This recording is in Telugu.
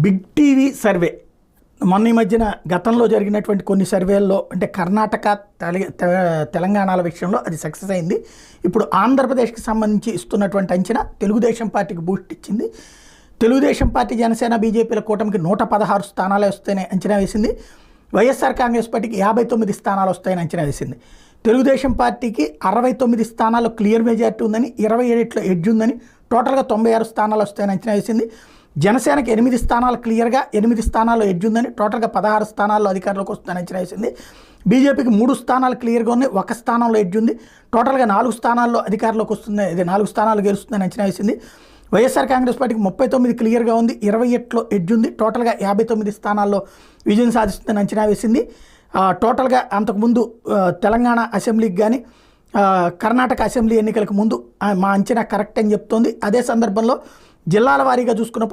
బిగ్ టీవీ సర్వే మొన్న ఈ మధ్యన గతంలో జరిగినటువంటి కొన్ని సర్వేల్లో అంటే కర్ణాటక తెలంగాణల విషయంలో అది సక్సెస్ అయింది. ఇప్పుడు ఆంధ్రప్రదేశ్కి సంబంధించి ఇస్తున్నటువంటి అంచనా తెలుగుదేశం పార్టీకి బూస్ట్ ఇచ్చింది. తెలుగుదేశం పార్టీ, జనసేన, బీజేపీల కూటమికి 116 స్థానాలు వస్తాయని అంచనా వేసింది. వైఎస్ఆర్ కాంగ్రెస్ పార్టీకి 59 స్థానాలు వస్తాయని అంచనా వేసింది. తెలుగుదేశం పార్టీకి 69 స్థానాల్లో క్లియర్ మెజార్టీ ఉందని, 27లో ఎడ్జ్ ఉందని, టోటల్గా 96 స్థానాలు వస్తాయని అంచనా వేసింది. జనసేనకి 8 స్థానాలు క్లియర్గా, 8 స్థానాల్లో ఎడ్జ్ ఉందని, టోటల్గా 16 స్థానాల్లో అధికారంలోకి వస్తుందని అంచనా వేసింది. బీజేపీకి 3 స్థానాలు క్లియర్గా ఉంది, 1 స్థానంలో ఎడ్జ్ ఉంది, టోటల్గా 4 స్థానాల్లో అధికారంలోకి వస్తుంది, ఇది 4 స్థానాలు గెలుస్తుందని అంచనా వేసింది. వైఎస్ఆర్ కాంగ్రెస్ పార్టీకి 39 క్లియర్గా ఉంది, 28లో ఎడ్జ్ ఉంది, టోటల్గా 59 స్థానాల్లో విజయం సాధిస్తుందని అంచనా వేసింది. టోటల్గా అంతకుముందు తెలంగాణ అసెంబ్లీకి కానీ కర్ణాటక అసెంబ్లీ ఎన్నికలకు ముందు మా అంచనా కరెక్ట్ అని చెప్తోంది. అదే సందర్భంలో జిల్లాల వారీగా చూసుకున్నప్పుడు